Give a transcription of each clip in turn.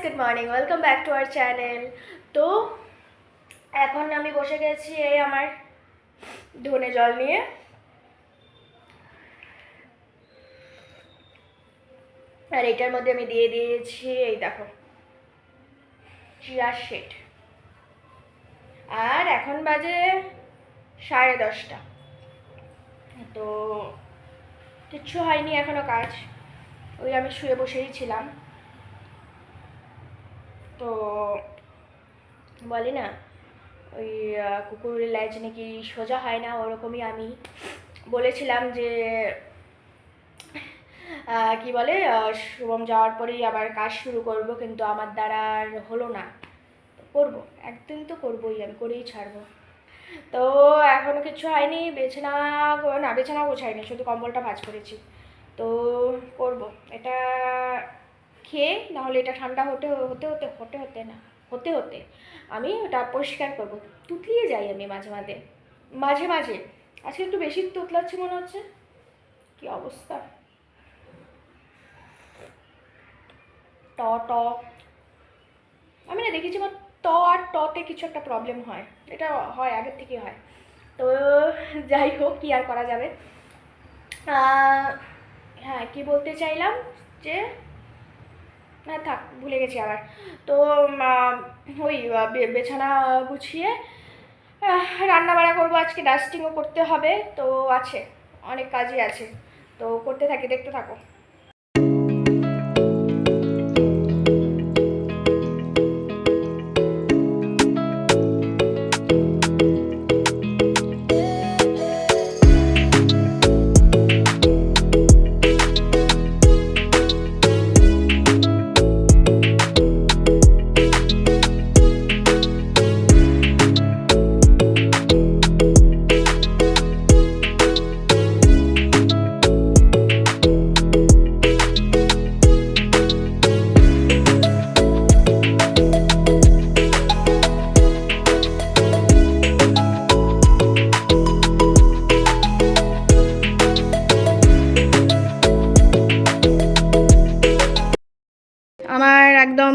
Good morning, welcome back to our channel. তো এখন আমি বসে গেছি এই আমার ধনে জল নিয়ে। আর এটার মধ্যে আমি দিয়ে দিয়েছি এই দেখো চিয়া সিড। আর এখন বাজে 10:30। তো কিচ্ছু হয়নি এখনো কাজ, ওই আমি শুয়ে বসেই ছিলাম। তো বলি না ওই কুকুরের লেজ নাকি সোজা হয় না, ওরকমই আমি বলেছিলাম যে কি বলে শুভম যাওয়ার পরেই আবার কাজ শুরু করব, কিন্তু আমার দ্বারা আর হলো না। করব, একদিন তো করবোই, আমি করেই ছাড়বো। তো এখনও কিছু হয়নি, বিছানা গোছাইনি, শুধু কম্বলটা ভাঁজ করেছি। তো করব এটা খেয়ে, নাহলে এটা ঠান্ডা হতে হতে আমি ওটা পরিষ্কার করব। তুতলিয়ে যাই আমি মাঝে মাঝে। আজকে একটু বেশি তুতলাচ্ছি মনে হচ্ছে, কি অবস্থা। ট আমি না দেখেছি আমার আর টতে কিছু একটা প্রবলেম হয়, এটা হয় আগের থেকে হয়। তো যাই হোক, কি আর করা যাবে। হ্যাঁ, কি বলতে চাইলাম যে না থাক, ভুলে গেছি আবার। তো ওই বিছানা গুছিয়ে রান্না বান্না করবো, আজকে ডাস্টিংও করতে হবে। তো আছে, অনেক কাজই আছে, তো করতে থাকি, দেখতে থাকো। আমার একদম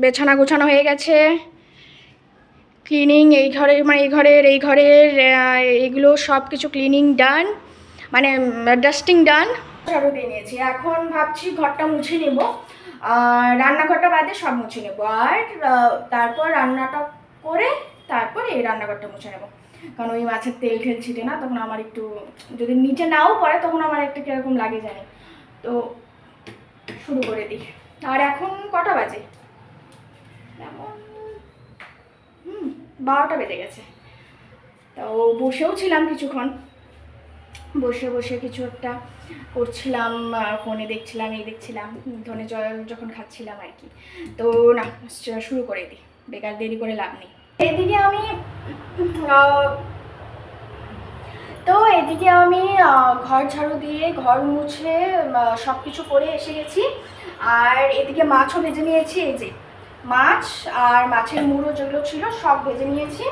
বিছানা গোছানো হয়ে গেছে, ক্লিনিং এই ঘরের এইগুলো সব কিছু ক্লিনিং ডান, মানে ডাস্টিং ডান, ঝাড়ু দিয়ে নিয়েছি। এখন ভাবছি ঘরটা মুছে নেব, রান্নাঘরটা বাদে সব মুছে নেব। আর তারপর রান্নাটা করে তারপর এই রান্নাঘরটা মুছে নেব, কারণ ওই মাছের তেল ছিটে না, তখন আমার একটু, যদি নিচে নাও পড়ে তখন আমার একটা কীরকম লাগে জানি। তো শুরু করে দিই। আর এখন কটা বাজে, এমন 12টা বেজে গেছে। তো বসেও ছিলাম কিছুক্ষণ, বসে কিছু একটা করছিলাম, ফোনে দেখছিলাম, ধনে জল যখন খাচ্ছিলাম আর কি। তো না, শুরু করে দিই, বেকার দেরি করে লাভ নেই। এদিকে আমি ঘর ঝাড়ু দিয়ে ঘর মুছে সব কিছু করে এসে গেছি। আর এদিকে মাছও ভেজে নিয়েছি, এই যে মাছ আর মাছের মুড়ো যেগুলো ছিল সব ভেজে নিয়েছি।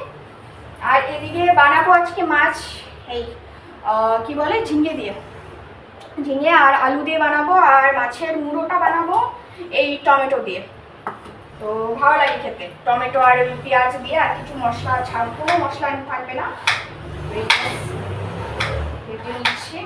আর এদিকে বানাবো আজকে মাছ, এই কি বলে ঝিঙে আর আলু দিয়ে বানাবো, আর মাছের মুড়োটা বানাবো এই টমেটো দিয়ে। তো ভালো লাগে খেতে, টমেটো আর পেঁয়াজ দিয়ে, আর কিছু মশলা ছাড়া, কোনো মশলা থাকবে না। ভেজে নিচ্ছি।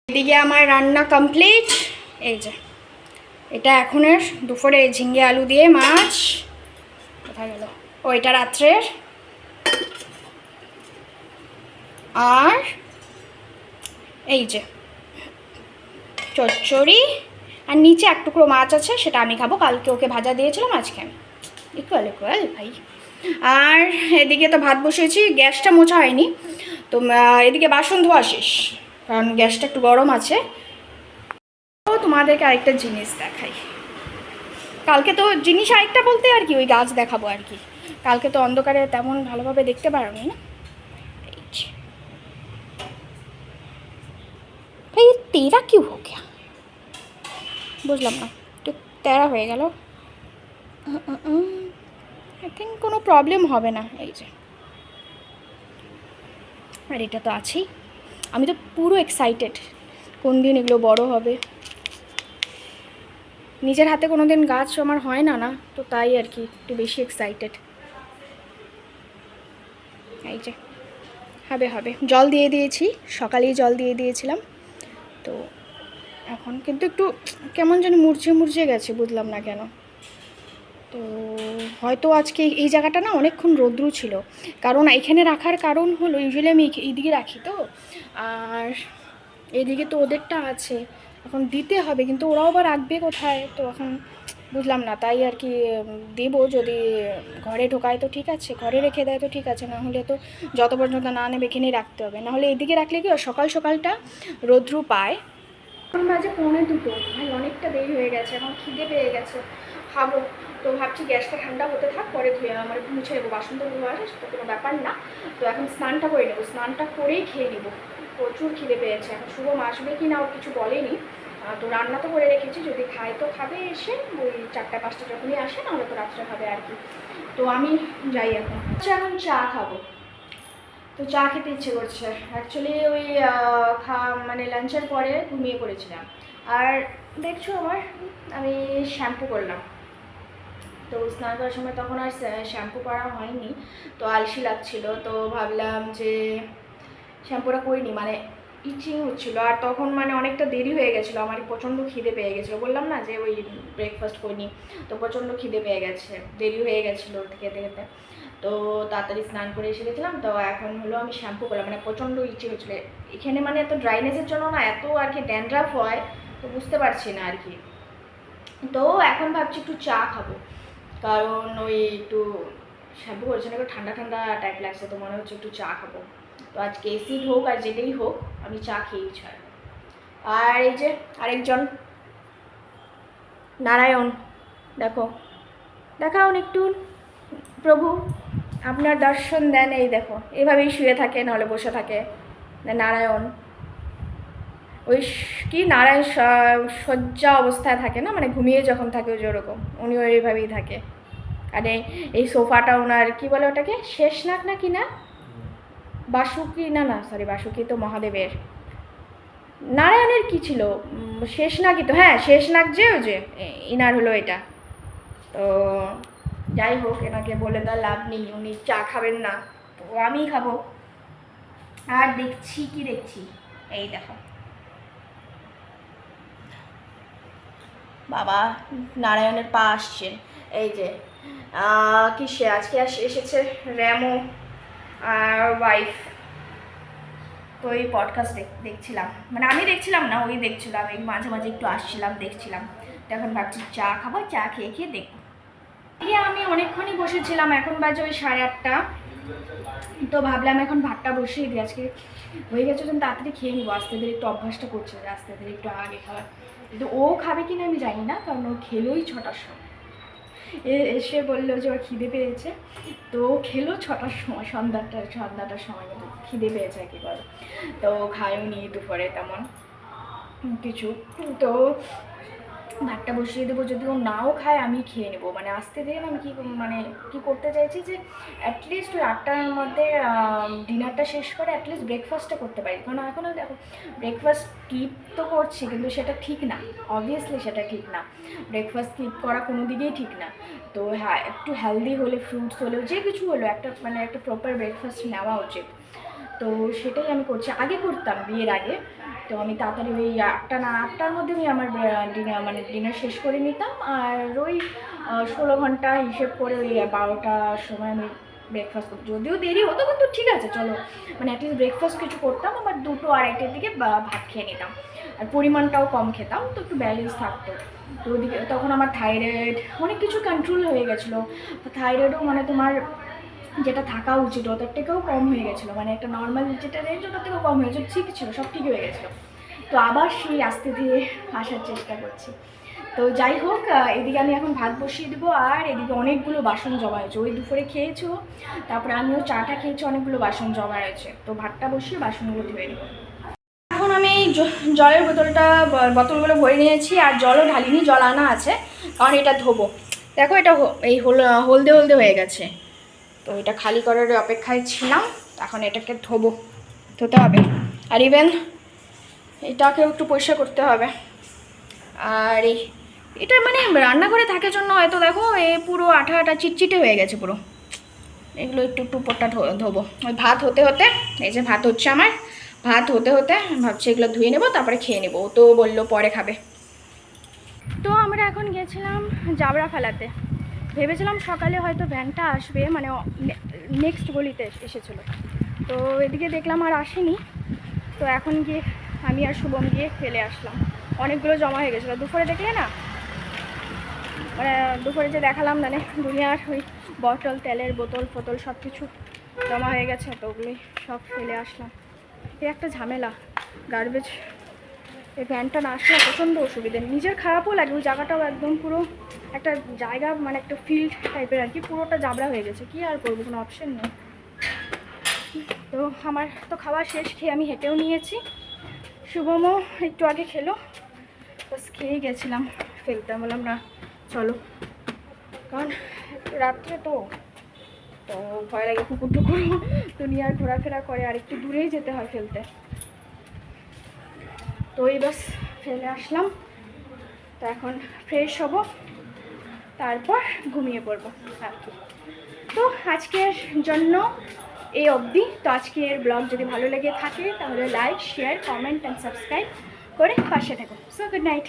এদিকে আমার রান্না কমপ্লিট, এই যে এটা এখনের দুপুরে ঝিঙে আলু দিয়ে মাছ, কোথায় গেল ওইটা রাত্রের। আর এই যে চচ্চড়ি, আর নিচে এক টুকরো মাছ আছে, সেটা আমি খাবো, কালকে ওকে ভাজা দিয়েছিলাম, আজকে আমি ইকুয়াল ভাই। আর এদিকে তো ভাত বসিয়েছি, গ্যাসটা মোছা হয়নি, তো এদিকে বাসন ধোয়া শেষ, কারণ গ্যাসটা একটু গরম আছে। তো তোমাদেরকে আরেকটা জিনিস দেখাই, কালকে তো জিনিস আরেকটা বলতে আর কি ওই গাছ দেখাবো আর কি। কালকে তো অন্ধকারে তেমন ভালোভাবে দেখতে পারোনি না। ভাই তেরা কি হো গিয়া, বুঝলাম না, একটু তেরা হয়ে গেল। আই থিঙ্ক কোনো প্রবলেম হবে না। এই যে, আর এটা তো আছেই। আমি তো পুরো এক্সাইটেড কোন দিন এগুলো বড় হবে। নিজের হাতে কোনো দিন গাছ আমার হয় না না, তো তাই আর কি একটু বেশি এক্সাইটেড। এই যে হবে হবে, জল দিয়ে দিয়েছি, সকালেই জল দিয়ে দিয়েছিলাম। তো এখন কিন্তু একটু কেমন যেন মুরঝে মুরঝে গেছে, বুঝলাম না কেন। তো হয়তো আজকে এই জায়গাটা না অনেকক্ষণ রৌদ্র ছিল, কারণ এখানে রাখার কারণ হলো ইউজুয়ালি আমি এইদিকে রাখি তো, আর এদিকে তো ওদেরটা আছে, এখন দিতে হবে, কিন্তু ওরাও আবার রাখবে কোথায়, তো এখন বুঝলাম না, তাই আর কি দেবো। যদি ঘরে ঢোকায় তো ঠিক আছে, ঘরে রেখে দেয় তো ঠিক আছে, না হলে তো যত পর্যন্ত না নেবে এখানেই রাখতে হবে, নাহলে এইদিকে রাখলে কি সকাল সকালটা রৌদ্র পায়। এখন বাজে 1:45, ভাই অনেকটা দেরি হয়ে গেছে, এখন খিদে পেয়ে গেছে, খাবো। তো ভাবছি গ্যাসটা ঠান্ডা হতে থাক, পরে ধুয়ে আমার মুছে নেবো, বাসন তো ধোয়া আছে, সেটা কোনো ব্যাপার না। তো এখন স্নানটা করে নেবো, স্নানটা করেই খেয়ে নেবো, প্রচুর খিদে পেয়েছে। এখন শুভম আসবে কি না ও কিছু বলেনি, তো রান্না তো করে রেখেছি, যদি খায় তো খাবে এসে ওই 4টা-5টা যখনই আসে, নাহলে তো রাত্রে খাবে আর কি। তো আমি যাই এখন, এখন চা খাবো। তো চা খেতে ইচ্ছে করছে অ্যাকচুয়ালি, ওই মানে লাঞ্চের পরে ঘুমিয়ে পড়েছিলাম। আর দেখছো আমি শ্যাম্পু করলাম, তো স্নান করার সময় তখন আর শ্যাম্পু করা হয়নি, তো আলসি লাগছিল, তো ভাবলাম যে শ্যাম্পুটা করিনি, মানে ইচিং হচ্ছিলো, আর তখন মানে অনেকটা দেরি হয়ে গেছিলো, আমার প্রচণ্ড খিদে পেয়ে গেছিলো, বললাম না যে ওই ব্রেকফাস্ট করিনি, তো প্রচণ্ড খিদে পেয়ে গেছে, দেরি হয়ে গেছিলো খেতে খেতে। তো তাড়াতাড়ি স্নান করে এসে গেছিলাম, তো এখন হলো আমি শ্যাম্পু করলাম, মানে প্রচণ্ড ইচ্ছে হচ্ছিলো এখানে, মানে এত ড্রাইনেসের জন্য না এত আর কি ড্যান্ড্রাফ হয়, তো বুঝতে পারছি না আর কি। তো এখন ভাবছি একটু চা খাবো, কারণ ওই একটু শ্যাম্পু করেছে না, একটু ঠান্ডা ঠান্ডা টাইপ লাগছে, তো মনে হচ্ছে একটু চা খাবো। তো আজকে এসিড হোক আর যেটাই হোক আমি চা খেয়েই ছাড়ব। আর এই যে আরেকজন নারায়ণ, দেখো দেখাও একটু, প্রভু আপনার দর্শন দেন, এই দেখো এভাবেই শুয়ে থাকে, নাহলে বসে থাকে নারায়ণ, ওই কি নারায়ণ শয্যা অবস্থায় থাকে না, মানে ঘুমিয়ে যখন থাকে ওই যেরকম, উনি ওইভাবেই থাকে। আর এই সোফাটা ওনার কি বলে ওটাকে, শেষনাগ না কি না, বাসুকি না, না সরি বাসুকি তো মহাদেবের, নারায়ণের কি ছিল, শেষনাগই তো, হ্যাঁ শেষনাগ, যে ওই যে ইনার হলো এটা। তো যাই হোক, এনাকে বলে দেওয়ার লাভ নেই, উনি চা খাবেন না, তো আমিই খাবো। আর দেখছি কি দেখছি, এই দেখো বাবা নারায়ণের পা আসছেন, এই যে কিসে আজকে এসেছে র্যামো আর ওয়াইফ, তো এই পডকাস্ট দেখছিলাম, মানে আমি দেখছিলাম না, ওই দেখছিলাম, এই মাঝে মাঝে একটু আসছিলাম দেখছিলাম, তো এখন ভাবছি চা খাবো, চা খেয়ে খেয়ে দেখবো। আমি অনেকক্ষণই বসেছিলাম, এখন বাজে ওই 8:30, তো ভাবলাম এখন ভাতটা বসিয়ে দিই, আজকে হয়ে গেছে যখন তাড়াতাড়ি খেয়ে নিবো, আস্তে ধীরে একটু অভ্যাসটা করছে যে আস্তে ধীরে একটু আগে খাওয়ার, কিন্তু ও খাবে কিনা আমি জানি না, কারণ ও খেলোই 6টার সময়, এসে বললো যে ওর খিদে পেয়েছে, তো খেলো 6টার সময়, সন্ধ্যাটার সময় কিন্তু খিদে পেয়েছে কি বলে, তো খায়ও নি দুপুরে তেমন কিছু। তো ভাতটা বসিয়ে দেবো, যদি ও নাও খায় আমি খেয়ে নেবো, মানে আস্তে ধীরে আমি কি করতে চাইছি যে অ্যাটলিস্ট ওই 8টার মধ্যে ডিনারটা শেষ করে অ্যাটলিস্ট ব্রেকফাস্টটা করতে পারি, কারণ এখনও দেখো ব্রেকফাস্ট স্কিপ তো করছি, কিন্তু সেটা ঠিক না, অবভিয়াসলি সেটা ঠিক না, ব্রেকফাস্ট স্কিপ করা কোনো দিকেই ঠিক না। তো হ্যাঁ, একটু হেলদি হলে, ফ্রুটস হলেও যে কিছু হলো, একটা প্রপার ব্রেকফাস্ট নেওয়া উচিত, তো সেটাই আমি করছি, আগে করতাম বিয়ের আগে, তো আমি তাড়াতাড়ি ওই 8টার মধ্যে আমি আমার ডিনার শেষ করে নিতাম, আর ওই 16 ঘন্টা হিসেব করে ওই 12টার সময় আমি ব্রেকফাস্ট করতাম, যদিও দেরি হতো কিন্তু ঠিক আছে চলো, মানে অ্যাটলিস্ট ব্রেকফাস্ট কিছু করতাম, আবার 2টো 2:30টার দিকে ভাত খেয়ে নিতাম, আর পরিমাণটাও কম খেতাম, তো একটু ব্যালেন্স থাকতো। তো ওদিকে তখন আমার থাইরয়েড অনেক কিছু কন্ট্রোল হয়ে গেছিলো, থাইরয়েডও মানে তোমার যেটা থাকা উচিত ওটার থেকেও কম হয়ে গেছিলো, মানে একটা নর্মাল যেটা রেঞ্জ ওটার থেকেও কম হয়েছে, ঠিক ছিল, সব ঠিক হয়ে গেছিলো। তো আবার সেই আস্তে ধীরে আসার চেষ্টা করছি, তো যাই হোক, এদিকে আমি এখন ভাত বসিয়ে দেবো, আর এদিকে অনেকগুলো বাসন জমা হয়েছে। ওই দুপুরে খেয়েছো, তারপরে আমিও চাটা খেয়েছি, অনেকগুলো বাসন জমা হয়েছে। তো ভাতটা বসিয়ে বাসনগুলো ধুয়ে নেবো। এখন আমি জলের বোতলগুলো ভরে নিয়েছি, আর জলও ঢালিনি, জল আনা আছে, কারণ এটা ধোবো। দেখো এটা এই হলদে হলদে হয়ে গেছে, তো এটা খালি করার অপেক্ষায় ছিলাম। এখন এটাকে ধুতে হবে, আর ইভেন এটাকেও একটু পরিষ্কার করতে হবে। আর এটা মানে রান্নাঘরে থাকার জন্য হয়তো দেখো এ পুরো আঠা আঠা চিটচিটে হয়ে গেছে পুরো। এগুলো একটু একটু উপরটা ধোবো। ওই ভাত হতে হতে, এই যে ভাত হচ্ছে আমার, ভাত হতে হতে ভাবছি এগুলো ধুয়ে নেবো, তারপরে খেয়ে নেবো। ও তো বললো পরে খাবে। তো আমরা এখন গেছিলাম জাবরা ফেলাতে। ভেবেছিলাম সকালে হয়তো ভ্যানটা আসবে, মানে নেক্সট গলিতে এসেছিলো, তো এদিকে দেখলাম আর আসেনি। তো এখন গিয়ে আমি আর শুভম গিয়ে ফেলে আসলাম। অনেকগুলো জমা হয়ে গেছিলো দুপুরে, দেখলে না, মানে দুপুরে যে দেখালাম, মানে দুনিয়ার ওই বটল, তেলের বোতল ফোতল সব কিছু জমা হয়ে গেছে, তো ওগুলি সব ফেলে আসলাম। এই একটা ঝামেলা, গার্বেজ এই ভ্যানটা না আসলে প্রচণ্ড অসুবিধে। নিজের খারাপও লাগে, ওই জায়গাটাও একদম পুরো একটা জায়গা, মানে একটা ফিল্ড টাইপের আর কি, পুরোটা জাবড়া হয়ে গেছে। কি আর করবো, কোনো অপশন নেই। তো আমার তো খাওয়া শেষ, খেয়ে আমি হেঁটেও নিয়েছি, শুভমও একটু আগে খেলো, বাস খেয়ে গেছিলাম ফেলতে। বললাম না চলো, কারণ রাত্রে তো ভয় লাগে, কুকুর টুকুর দুনিয়ার ঘোরাফেরা করে, আর একটু দূরেই যেতে হয় ফেলতে। তো এই বাস ফেলে আসলাম। তো এখন ফ্রেশ হব, তারপর ঘুমিয়ে পড়বো আর কি। তো আজকের জন্য এই অবধি। তো আজকের ব্লগ যদি ভালো লেগে থাকে তাহলে like, share, comment and subscribe করে পাশে থাকো। So good night.